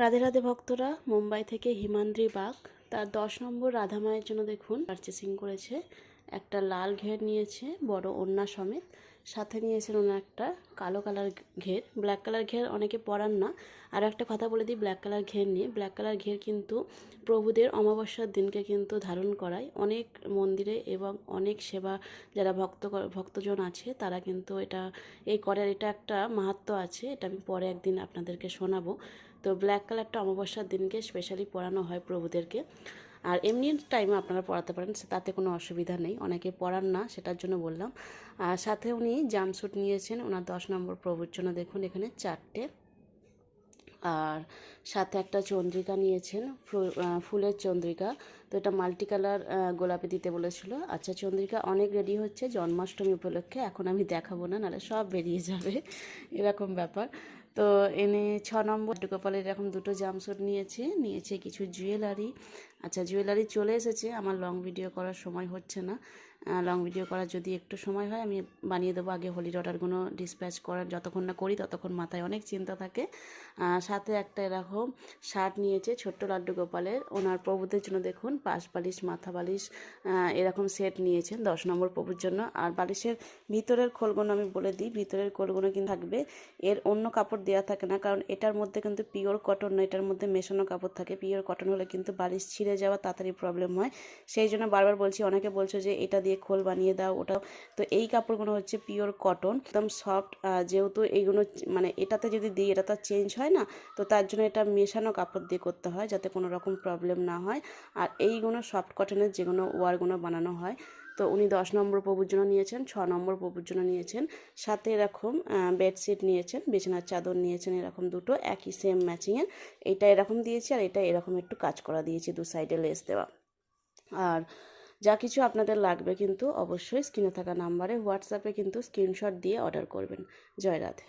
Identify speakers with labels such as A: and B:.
A: রাধে রাধে ভক্তরা, মুম্বাই থেকে হিমাদ্রি বাগ তার 10 নম্বর রাধা মায়ের জন্য দেখুন পারচেসিং করেছে। একটা লাল ঘের নিয়েছে বড় ওড়না সমেত, সাথে নিয়েছেন ওনার একটা কালো কালার ঘের। ব্ল্যাক কালার ঘের অনেকে পরান না। আর একটা কথা বলে দিই, ব্ল্যাক কালার ঘের নিয়ে, ব্ল্যাক কালার ঘের কিন্তু প্রভুদের অমাবস্যার দিনকে কিন্তু ধারণ করায় অনেক মন্দিরে, এবং অনেক সেবা যারা ভক্তজন আছে তারা কিন্তু এটা করার এটা একটা মাহাত্ম্য আছে। এটা আমি পরে একদিন আপনাদেরকে শোনাবো। তো ব্ল্যাক কালারটা অমাবস্যার দিনকে স্পেশালি পরানো হয় প্রভুদেরকে। আর এমনি টাইমে আপনারা পরাতে পারেন, তাতে কোনো অসুবিধা নেই। অনেকে পরান না, সেটার জন্য বললাম। আর সাথে উনি জাম্পস্যুট নিয়েছেন ওনার 10 নম্বর প্রভুর জন্য। দেখুন এখানে 4টে। আর সাথে একটা চন্দ্রিকা নিয়েছেন, ফুলের চন্দ্রিকা। তো এটা মাল্টি কালার গোলাপি দিতে বলেছিল। আচ্ছা, চন্দ্রিকা অনেক রেডি হচ্ছে জন্মাষ্টমী উপলক্ষে, এখন আমি দেখাবো না, নাহলে সব বেরিয়ে যাবে, এরকম ব্যাপার। তো এনে 6 নম্বর গোপালের এরকম 2টো জাম্পস্যুট নিয়েছে কিছু জুয়েলারি। আচ্ছা, জুয়েলারি চলে এসেছে, আমার লং ভিডিও করার সময় হচ্ছে না। লং ভিডিও করার যদি একটু সময় হয় আমি বানিয়ে দেবো। আগে হোলির অর্ডারগুলো ডিসপ্যাচ করার যতক্ষণ না করি ততক্ষণ মাথায় অনেক চিন্তা থাকে। সাথে একটা এরকম শার্ট নিয়েছে ছোট্ট লাড্ডু গোপালের, ওনার প্রভুদের জন্য। দেখুন পাশ বালিশ, মাথা বালিশ, এরকম সেট নিয়েছেন 10 নম্বর প্রভুর জন্য। আর বালিশের ভিতরের খোলগুলো আমি বলে দিই, ভিতরের খোলগুলো কিন্তু থাকবে, এর অন্য কাপড় দেওয়া থাকে না, কারণ এটার মধ্যে কিন্তু পিওর কটন না, এটার মধ্যে মেশানো কাপড় থাকে। পিওর কটন হলে কিন্তু বালিশ ছিঁড়ে যাওয়া তাড়াতাড়ি প্রবলেম হয়। সেই জন্য বারবার বলছি, অনেকে বলছো যে এটা দিয়ে খোল বানিয়ে দাও ওটা। তো এই কাপড়গুলো হচ্ছে পিওর কটন, একদম সফট। যেহেতু এইগুলো মানে এটাতে যদি দিই এটা তো চেঞ্জ হয় না, তো তার জন্য এটা মেশানো কাপড় দিয়ে করতে হয় যাতে কোনো রকম প্রবলেম না হয়। আর এইগুলো সফট কটনের যেগুলো ওয়ারগুলো বানানো হয়। তো উনি 10 নম্বর প্রভুর জন্য নিয়েছেন, 6 নম্বর প্রভুর জন্য নিয়েছেন। সাথে এরকম বেডশিট নিয়েছেন, বিছানার চাদর নিয়েছেন এরকম 2টো, একই সেম ম্যাচিংয়ের। এইটা এরকম দিয়েছি আর এটা এরকম একটু কাজ করা দিয়েছি, 2 সাইডে লেস দেওয়া। আর যা কিছু আপনাদের লাগবে কিন্তু অবশ্যই স্ক্রিনে থাকা নাম্বারে হোয়াটসঅ্যাপে কিন্তু স্ক্রিনশট দিয়ে অর্ডার করবেন। জয় রাধে।